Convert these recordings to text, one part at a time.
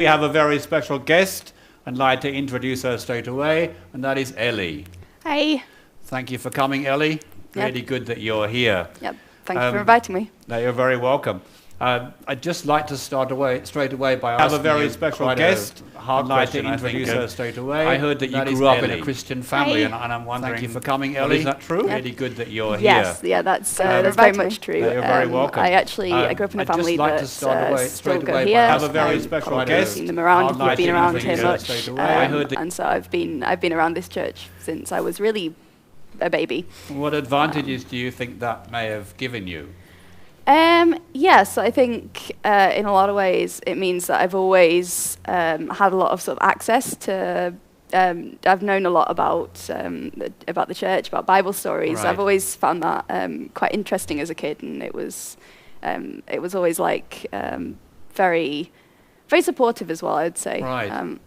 We have a very special guest. I'd like to introduce her straight away, and that is Ellie. Hi. Thank you for coming, Ellie. Yep. Really good that you're here. Yep. Thank you for inviting me. No, you're very welcome. I'd just like to start straight away by asking a very special guest. I'd like to introduce her straight away. I heard that you grew up in a Christian family, and I'm wondering. Thank you for coming, Ellie. Is that true? Yep. Really good that you're here. Yes, yeah, that's very much true. No, you're very welcome. I grew up in a family that still go here. Have a very special guest. Seen them around. We've been around here much, and so I've been around this church since I was really a baby. What advantages do you think that may have given you? Yes, I think in a lot of ways it means that I've always had a lot of sort of access to. I've known a lot about the church, about Bible stories. Right. I've always found that quite interesting as a kid, and it was always like very, very supportive as well, I'd say. Right.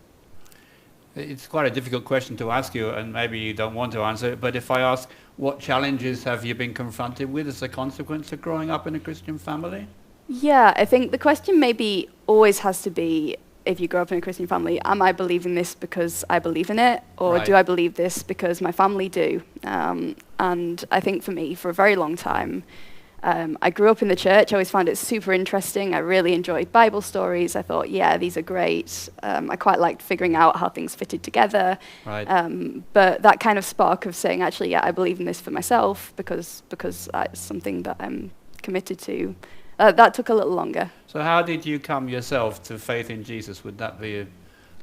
It's quite a difficult question to ask you, and maybe you don't want to answer it, but if I ask, what challenges have you been confronted with as a consequence of growing up in a Christian family? Yeah, I think the question maybe always has to be, if you grow up in a Christian family, am I believing this because I believe in it, or Right. do I believe this because my family do? And I think for me, for a very long time, I grew up in the church. I always found it super interesting. I really enjoyed Bible stories. I thought, yeah, these are great. I quite liked figuring out how things fitted together. Right. But that kind of spark of saying, actually, yeah, I believe in this for myself because it's something that I'm committed to, that took a little longer. So how did you come yourself to faith in Jesus? Would that be a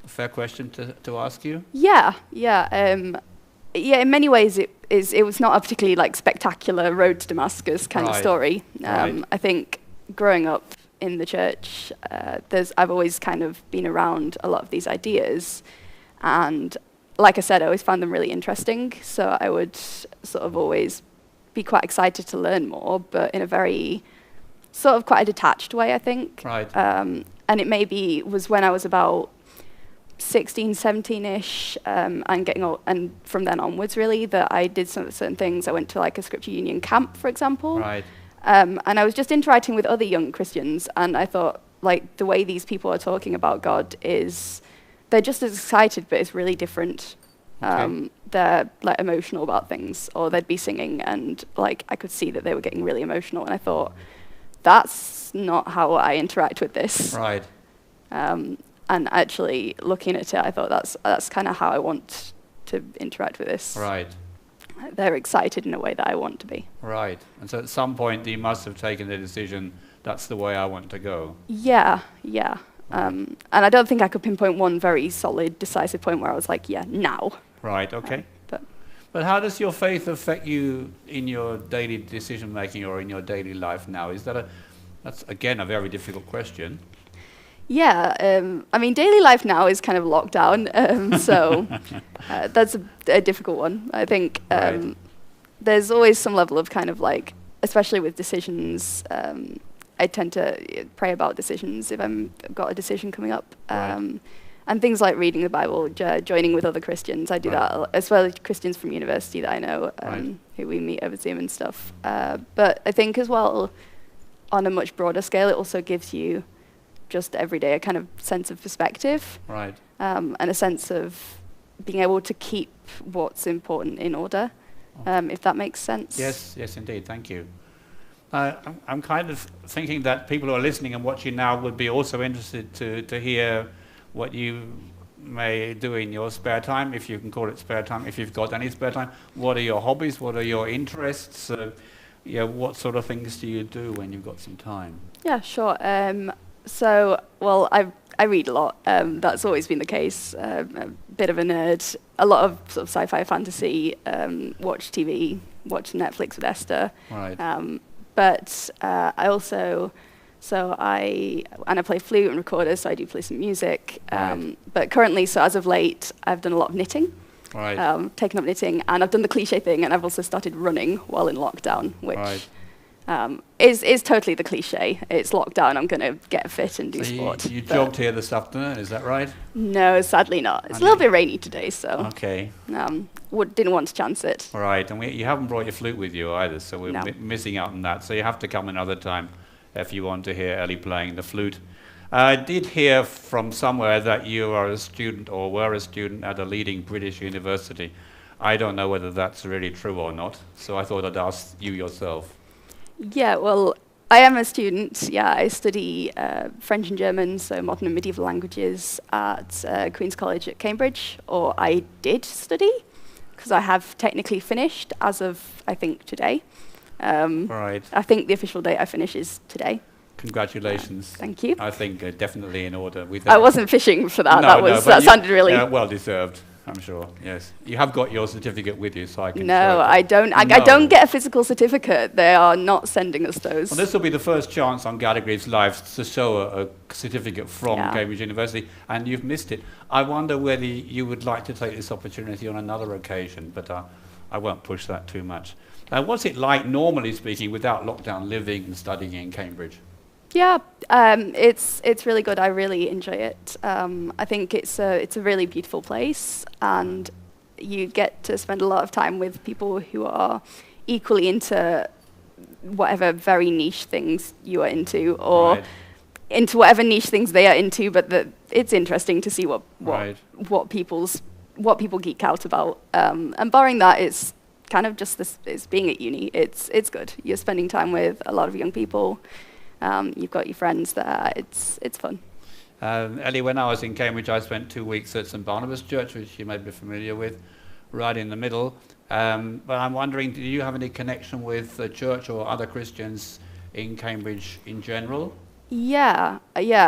fair question to ask you? Yeah. In many ways, it was not a particularly like spectacular road to Damascus kind of Right. story. Right. I think growing up in the church, I've always kind of been around a lot of these ideas, and like I said, I always found them really interesting. So I would sort of always be quite excited to learn more, but in a very sort of quite a detached way, I think. Right. And it maybe was when I was about 16, 17-ish, and from then onwards, really, that I did some certain things. I went to like a Scripture Union camp, for example. Right. And I was just interacting with other young Christians, and I thought, like, the way these people are talking about God is, they're just as excited, but it's really different. Okay. They're like emotional about things, or they'd be singing, and like I could see that they were getting really emotional, and I thought, that's not how I interact with this. Right. And actually looking at it, I thought that's kind of how I want to interact with this. Right. They're excited in a way that I want to be. Right. And so at some point you must have taken the decision, that's the way I want to go. Yeah. And I don't think I could pinpoint one very solid, decisive point where I was like, yeah, now. Right, okay. But how does your faith affect you in your daily decision making or in your daily life now? That's again a very difficult question. yeah, I mean, daily life now is kind of locked down, so that's a difficult one. I think Right. there's always some level of kind of like, especially with decisions, I tend to pray about decisions if I've got a decision coming up. Right. And things like reading the Bible, joining with other Christians. I do Right. that, as well as Christians from university that I know, Right. who we meet over Zoom and stuff. But I think as well, on a much broader scale, it also gives you just every day a kind of sense of perspective, Right. and a sense of being able to keep what's important in order, if that makes sense. Yes, indeed. Thank you. I'm kind of thinking that people who are listening and watching now would be also interested to hear what you may do in your spare time, if you can call it spare time, if you've got any spare time. What are your hobbies? What are your interests? What sort of things do you do when you've got some time? Yeah, sure. I read a lot. That's always been the case. A bit of a nerd. A lot of sort of sci-fi, fantasy. Watch TV. Watch Netflix with Esther. Right. But I also, I play flute and recorder, so I do play some music. Right. But currently, so as of late, I've done a lot of knitting. Right. Taken up knitting, and I've done the cliche thing, and I've also started running while in lockdown, which Right. is totally the cliche. It's lockdown, I'm going to get fit and do So sport. you But jogged here this afternoon, is that right? no, sadly not. It's a little bit rainy today, so Okay. didn't want to chance it. All right. And you haven't brought your flute with you either, so we're No. missing out on that. So you have to come another time if you want to hear Ellie playing the flute. I did hear from somewhere that you are a student or were a student at a leading British university. I don't know whether that's really true or not, so I thought I'd ask you yourself. Yeah, well, I am a student. Yeah, I study French and German, so modern and medieval languages at Queen's College at Cambridge, or I did study, because I have technically finished as of, I think, today. Right. I think the official date I finish is today. Congratulations. Thank you. I think definitely in order. With I wasn't fishing for that. No, That but sounded really. well deserved. I'm sure. Yes, you have got your certificate with you, so I can. No, show it. I don't. I No. don't get a physical certificate. They are not sending us those. Well, this will be the first chance on Gallagher's Live to show a certificate from Yeah. Cambridge University, and you've missed it. I wonder whether you would like to take this opportunity on another occasion, but I won't push that too much. What's it like, normally speaking, without lockdown, living and studying in Cambridge? Yeah, it's really good. I really enjoy it. I think it's a really beautiful place, and you get to spend a lot of time with people who are equally into whatever very niche things you are into, or Right. into whatever niche things they are into. But it's interesting to see what Right. what people geek out about. And barring that, it's kind of just this. It's being at uni. It's good. You're spending time with a lot of young people. You've got your friends there. It's fun. Ellie, when I was in Cambridge, I spent 2 weeks at St Barnabas Church, which you may be familiar with, right in the middle. But I'm wondering, do you have any connection with the church or other Christians in Cambridge in general? Yeah.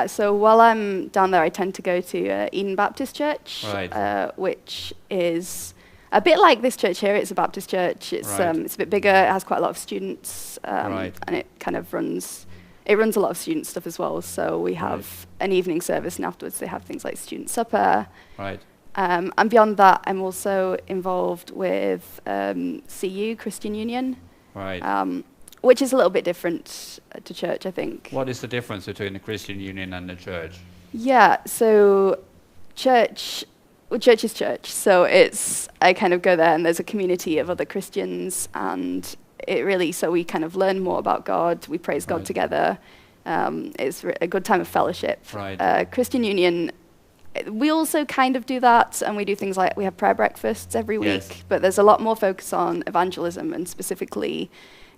So while I'm down there, I tend to go to Eden Baptist Church, Right. which is a bit like this church here. It's a Baptist church. It's Right. it's a bit bigger. It has quite a lot of students, Right. and it kind of runs. It runs a lot of student stuff as well. So we have an evening service, and afterwards they have things like student supper. Right. And beyond that, I'm also involved with CU, Christian Union, Right. which is a little bit different to church, I think. What is the difference between the Christian Union and the church? Yeah, so church is church. So I kind of go there, and there's a community of other Christians, and so we kind of learn more about God. We praise God Right. together. It's a good time of fellowship. Right. Christian Union, we also kind of do that, and we do things like we have prayer breakfasts every week, Yes. but there's a lot more focus on evangelism, and specifically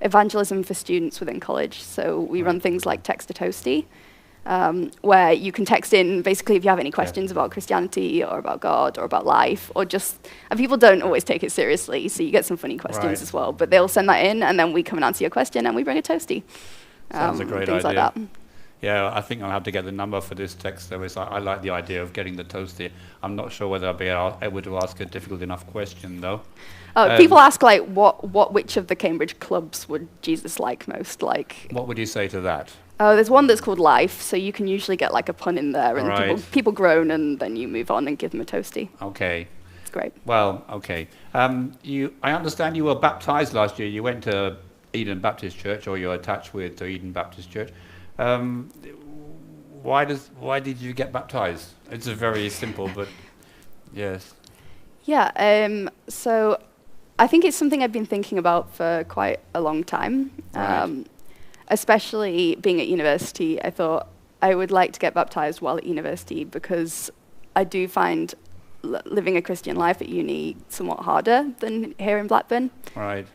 evangelism for students within college. So we run things like Text a Toasty, where you can text in basically if you have any questions about Christianity or about God or about life, or just, and people don't always take it seriously, so you get some funny questions Right. as well, but they'll send that in, and then we come and answer your question, and we bring a toasty. Sounds a great things idea. like that. Yeah, I think I'll have to get the number for this text service. I like the idea of getting the toasty. I'm not sure whether I'll be able to ask a difficult enough question, though. People ask, like, which of the Cambridge clubs would Jesus like most? Like, What would you say to that? there's one that's called Life, so you can usually get like a pun in there, and Right. people groan, and then you move on and give them a toasty. Okay. It's great. Well, okay. I understand you were baptized last year. You went to Eden Baptist Church, or you're attached with to Eden Baptist Church. Why did you get baptized? It's a very simple, but yes. Yeah, so I think it's something I've been thinking about for quite a long time. Right. Especially being at university, I thought I would like to get baptized while at university, because I do find living a Christian life at uni somewhat harder than here in Blackburn. Right.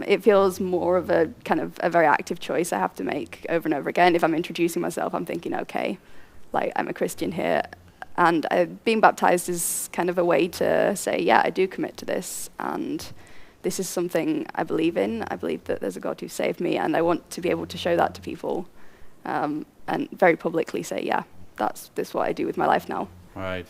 It feels more of a kind of a very active choice I have to make over and over again. If I'm introducing myself, I'm thinking, okay, like I'm a Christian here. And being baptized is kind of a way to say, yeah, I do commit to this, and this is something I believe in. I believe that there's a God who saved me, and I want to be able to show that to people, and very publicly say, yeah, this is what I do with my life now. Right.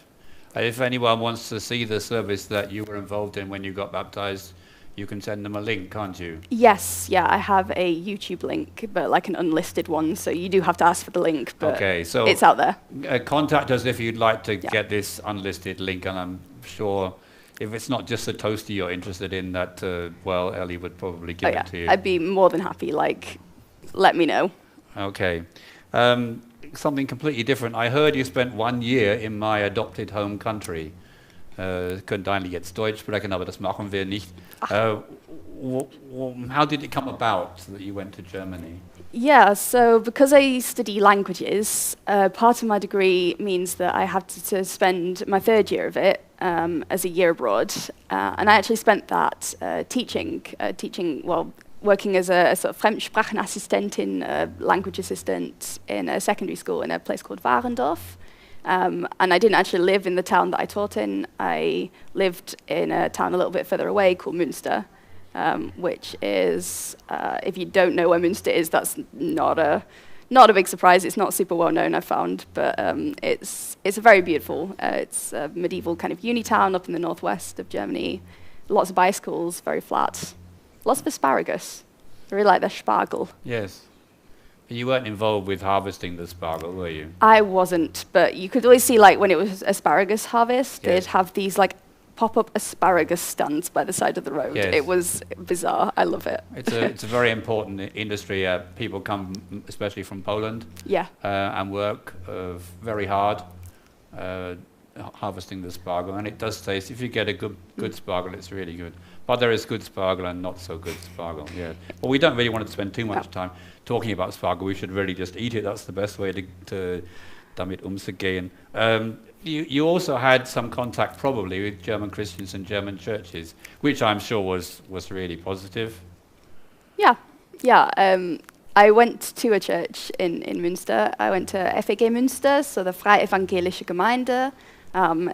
If anyone wants to see the service that you were involved in when you got baptized, you can send them a link, can't you? Yes, yeah, I have a YouTube link, but like an unlisted one, so you do have to ask for the link, but Okay, so it's out there. Contact us if you'd like to Yeah. get this unlisted link, and I'm sure if it's not just the toasty you're interested in, that, Ellie would probably give it to you. I'd be more than happy, like, let me know. Okay. Something completely different. I heard you spent 1 year in my adopted home country. Könnte eigentlich jetzt Deutsch sprechen, aber das machen wir nicht. How did it come about that you went to Germany? Yeah, so because I study languages, part of my degree means that I have to spend my third year of it as a year abroad. And I actually spent that working as a sort of Fremdsprachenassistentin, language assistant in a secondary school in a place called Warendorf. And I didn't actually live in the town that I taught in. I lived in a town a little bit further away called Münster, which is, if you don't know where Münster is, that's not a big surprise. It's not super well known, I found, but it's a very beautiful. It's a medieval kind of uni town up in the northwest of Germany. Lots of bicycles, very flat. Lots of asparagus. I really like their Spargel. Yes. You weren't involved with harvesting the spargel, were you? I wasn't, but you could always see, like, when it was asparagus harvest, Yes. they'd have these, like, pop-up asparagus stands by the side of the road. Yes. It was bizarre. I love it. It's a very important industry. People come, especially from Poland, Yeah. and work very hard harvesting the spargel, and it does taste. If you get a good spargel, it's really good. But there is good spargel and not so good spargel. Yeah. But we don't really want to spend too much time talking about spargel. We should really just eat it. That's the best way to damit umzugehen. You also had some contact probably with German Christians and German churches, which I'm sure was really positive. Yeah. I went to a church in Münster. I went to FEG Münster, so the Freie Evangelische Gemeinde.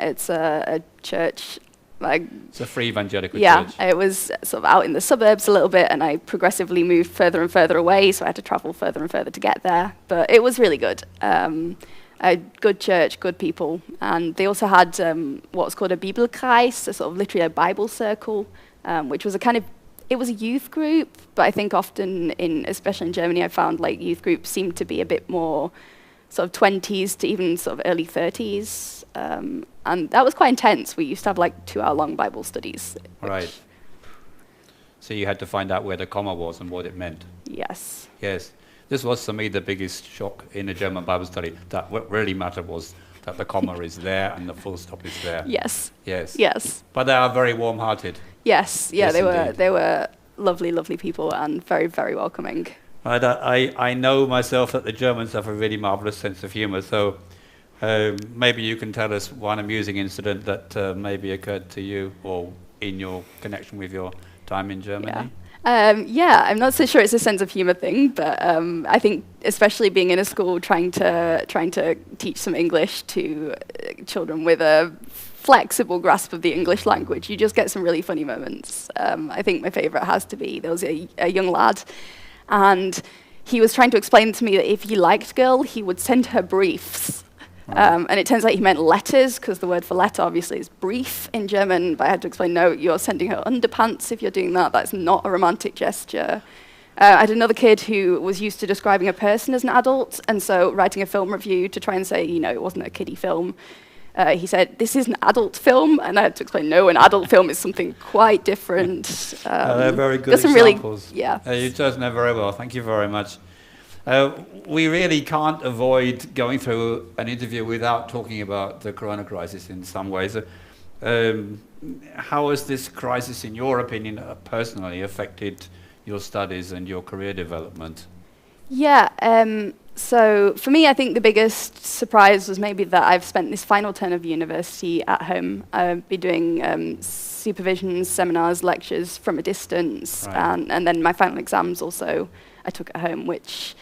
It's a church. It's a free evangelical Yeah, church. it was sort of out in the suburbs a little bit, and I progressively moved further and further away, so I had to travel further and further to get there. But it was really good. A good church, good people. And they also had what's called a Bibelkreis, a sort of literally a Bible circle, which was it was a youth group, but I think often, especially in Germany, I found like youth groups seem to be a bit more sort of 20s to even sort of early 30s. And that was quite intense. We used to have like 2-hour-long Bible studies. Right. So you had to find out where the comma was and what it meant. Yes. Yes. This was, for me, the biggest shock in a German Bible study. That what really mattered was that the comma is there and the full stop is there. Yes. Yes. Yes. But they are very warm-hearted. Yes. Yeah, Yes, indeed. they were lovely, lovely people and very, very welcoming. I know myself that the Germans have a really marvelous sense of humor, so maybe you can tell us one amusing incident that maybe occurred to you or in your connection with your time in Germany. Yeah, I'm not so sure it's a sense of humor thing, but I think especially being in a school trying to teach some English to children with a flexible grasp of the English language, you just get some really funny moments. I think my favorite has to be there was a young lad, and he was trying to explain to me that if he liked a girl, he would send her briefs. And it turns out he meant letters, because the word for letter obviously is brief in German, but I had to explain, no, you're sending her underpants if you're doing that. That's not a romantic gesture. I had another kid who was used to describing a person as an adult, and so writing a film review to try and say, it wasn't a kiddie film. He said, this is an adult film, and I had to explain, no, an adult film is something quite different. They're very good there's some examples. Really, you chose them very well. Thank you very much. We really can't avoid going through an interview without talking about the corona crisis in some ways. How has this crisis, in your opinion, personally affected your studies and your career development? Yeah, so for me, I think the biggest surprise was maybe that I've spent this final term of university at home. I've been doing supervisions, seminars, lectures from a distance, Right. and then my final exams also I took at home, which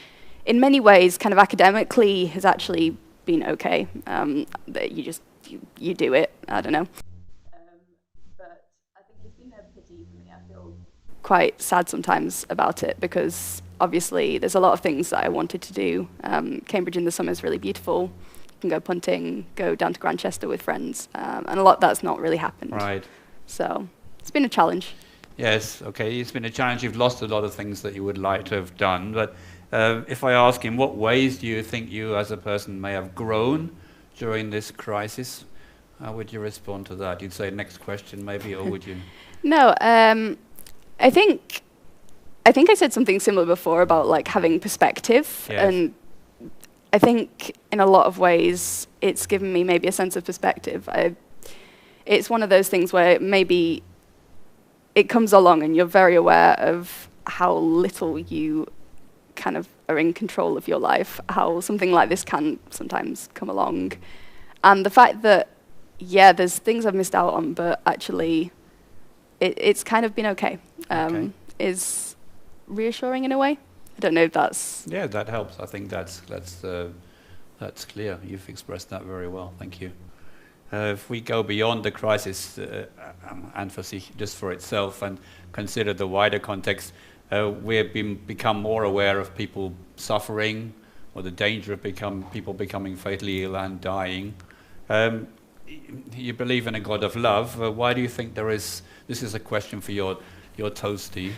in many ways, kind of academically, has actually been okay. That you do it, I don't know. But I think it's been a pity for me. I feel quite sad sometimes about it, because obviously there's a lot of things that I wanted to do. Cambridge in the summer is really beautiful. You can go punting, go down to Grantchester with friends, and a lot that's not really happened. Right. So it's been a challenge. Yes, okay, it's been a challenge. You've lost a lot of things that you would like to have done, but if I ask, in what ways do you think you as a person may have grown during this crisis? How would you respond to that? You'd say next question maybe, or would you? No, I think I said something similar before about like having perspective, Yes. and I think in a lot of ways it's given me maybe a sense of perspective. It's one of those things where maybe it comes along and you're very aware of how little you kind of are in control of your life, how something like this can sometimes come along. And the fact that, yeah, there's things I've missed out on, but actually it's kind of been okay, is reassuring in a way. I don't know if that's... Yeah, that helps. I think that's clear. You've expressed that very well. Thank you. If we go beyond the crisis emphasis just for itself and consider the wider context, we've become more aware of people suffering or the danger of people becoming fatally ill and dying. You believe in a God of love. Why do you think there is... This is a question for your toasty.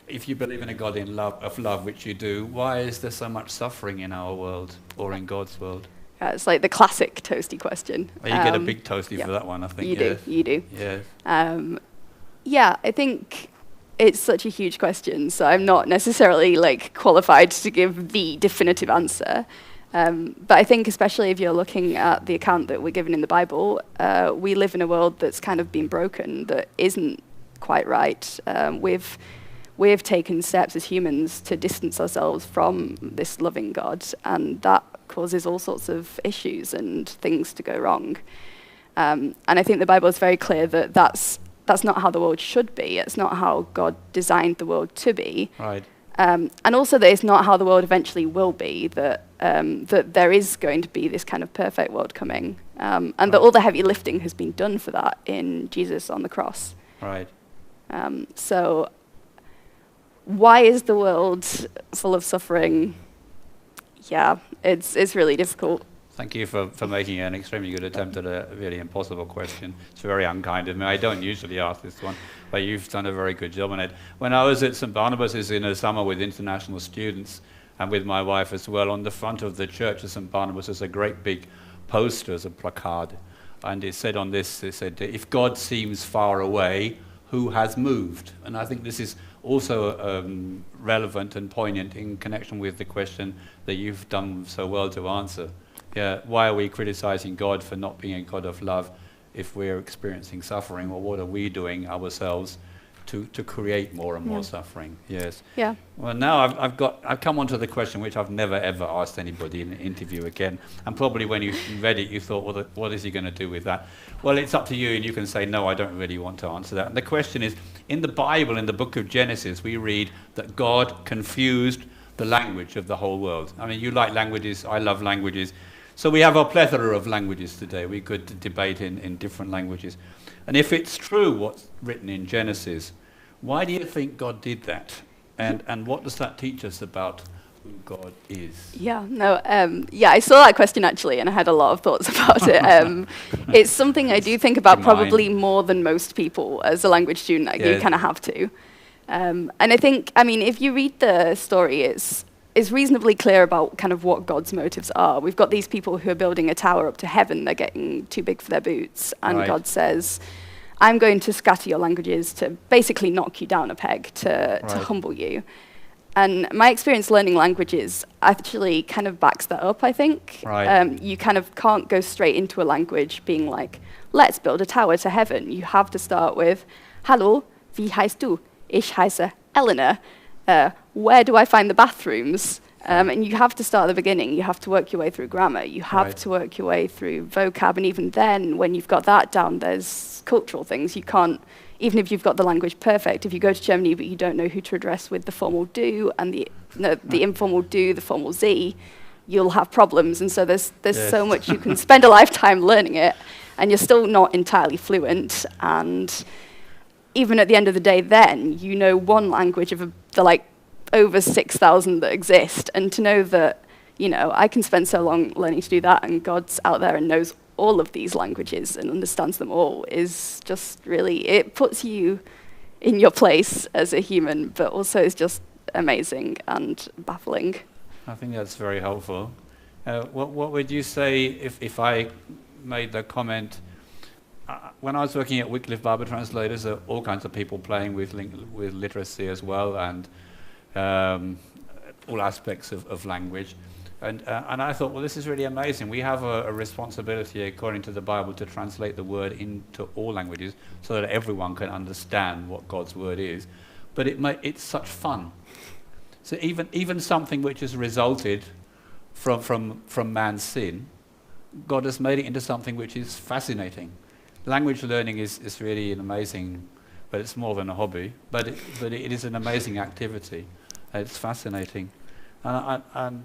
If you believe in a God of love, which you do, why is there so much suffering in our world or in God's world? It's like the classic toasty question. Well, you get a big toasty for that one, I think. You do. Yeah. Yeah, I think it's such a huge question, so I'm not necessarily like qualified to give the definitive answer. But I think especially if you're looking at the account that we're given in the Bible, we live in a world that's kind of been broken, that isn't quite right. We've taken steps as humans to distance ourselves from this loving God, and that causes all sorts of issues and things to go wrong. And I think the Bible is very clear that that's not how the world should be. It's not how God designed the world to be. Right. And also that it's not how the world eventually will be, that there is going to be this kind of perfect world coming, and that all the heavy lifting has been done for that in Jesus on the cross. Right. So why is the world full of suffering? Yeah, it's really difficult. Thank you for making an extremely good attempt at a really impossible question. It's very unkind of me. I don't usually ask this one, but you've done a very good job on it. When I was at St. Barnabas in the summer with international students and with my wife as well, on the front of the church of St. Barnabas there's a great big poster, as a placard, and it said on this, it said, "If God seems far away, who has moved?" And I think this is also relevant and poignant in connection with the question that you've done so well to answer. Yeah, why are we criticizing God for not being a God of love if we're experiencing suffering, or what are we doing ourselves to create more and more suffering? Yes. Yeah. Well, now I've come on to the question which I've never ever asked anybody in an interview again, and probably when you read it you thought, well, what is he going to do with that? Well, it's up to you, and you can say, no, I don't really want to answer that. And the question is, in the Bible, in the book of Genesis, we read that God confused the language of the whole world. I mean, you like languages, I love languages. So we have a plethora of languages today. We could debate in different languages. And if it's true what's written in Genesis, why do you think God did that? And what does that teach us about who God is? Yeah, no, I saw that question actually, and I had a lot of thoughts about it. It's something I do think about probably more than most people as a language student. Like, you kind of have to. And I think, I mean, if you read the story, it's reasonably clear about kind of what God's motives are. We've got these people who are building a tower up to heaven. They're getting too big for their boots. And God says, I'm going to scatter your languages to basically knock you down a peg, to humble you. And my experience learning languages actually kind of backs that up, I think. You kind of can't go straight into a language being like, let's build a tower to heaven. You have to start with, Hallo, wie heißt du? Ich heiße Eleanor. Where do I find the bathrooms? And you have to start at the beginning. You have to work your way through grammar. You have to work your way through vocab. And even then, when you've got that down, there's cultural things. You can't, even if you've got the language perfect, if you go to Germany but you don't know who to address with the formal du and the informal du, the formal sie, you'll have problems. And so there's so much you can spend a lifetime learning it, and you're still not entirely fluent. And even at the end of the day, then you know one language of the like over 6,000 that exist, and to know that, you know, I can spend so long learning to do that, and God's out there and knows all of these languages and understands them all, is just really, it puts you in your place as a human, but also is just amazing and baffling. I think that's very helpful. What would you say if I made the comment? When I was working at Wycliffe Bible Translators, there are all kinds of people playing with literacy as well, and all aspects of language. And I thought, well, this is really amazing. We have a responsibility, according to the Bible, to translate the word into all languages so that everyone can understand what God's word is. But it's such fun. So even something which has resulted from man's sin, God has made it into something which is fascinating. Language learning is really an amazing, but it's more than a hobby. But it is an amazing activity. It's fascinating, and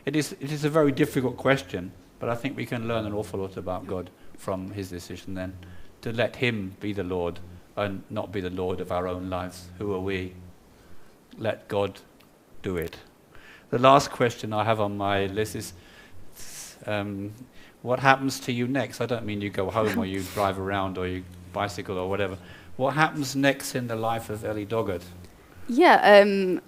it is a very difficult question. But I think we can learn an awful lot about God from his decision then to let him be the Lord and not be the Lord of our own lives. Who are we? Let God do it. The last question I have on my list is, what happens to you next? I don't mean you go home or you drive around or you bicycle or whatever. What happens next in the life of Ellie Doggett? Yeah,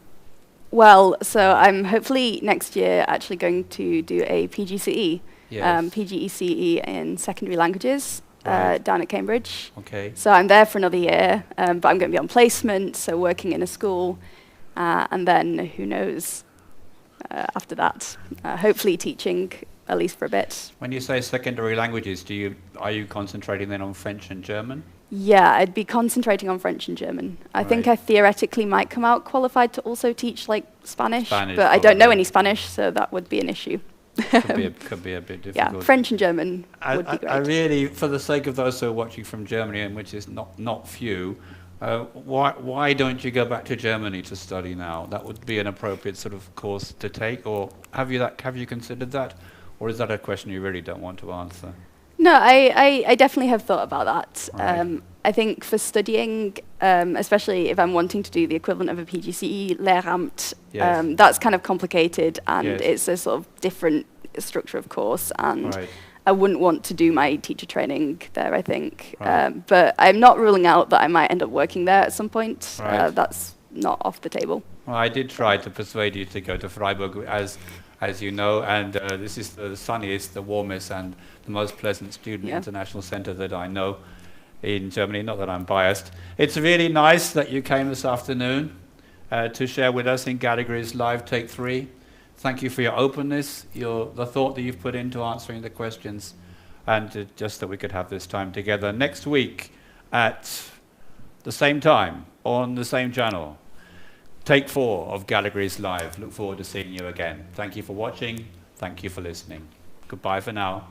well, so I'm hopefully next year actually going to do a PGCE, Yes. PGCE in secondary languages Right. down at Cambridge. Okay. So I'm there for another year, but I'm going to be on placement, so working in a school, and then who knows after that, hopefully teaching at least for a bit. When you say secondary languages, are you concentrating then on French and German? Yeah, I'd be concentrating on French and German. I think Right. I theoretically might come out qualified to also teach like Spanish, Spanish, but I don't know probably. any Spanish, so that would be an issue. Could be a bit Yeah, difficult. French and German would be great. I really, for the sake of those who are watching from Germany, and which is not few, why don't you go back to Germany to study now? That would be an appropriate sort of course to take, or have you considered that, or is that a question you really don't want to answer? No, I definitely have thought about that. Right. I think for studying, especially if I'm wanting to do the equivalent of a PGCE, Lehramt, Yes. that's kind of complicated and Yes. it's a sort of different structure of course, and Right. I wouldn't want to do my teacher training there, I think. Right. But I'm not ruling out that I might end up working there at some point. Right. That's not off the table. Well, I did try to persuade you to go to Freiburg, as you know, and this is the sunniest, the warmest, and the most pleasant student Yeah. international centre that I know in Germany. Not that I'm biased. It's really nice that you came this afternoon to share with us in Gallagher's Live Take 3. Thank you for your openness, the thought that you've put into answering the questions, and just that we could have this time together next week at the same time on the same channel. Take 4 of Gallagher's Live. Look forward to seeing you again. Thank you for watching. Thank you for listening. Goodbye for now.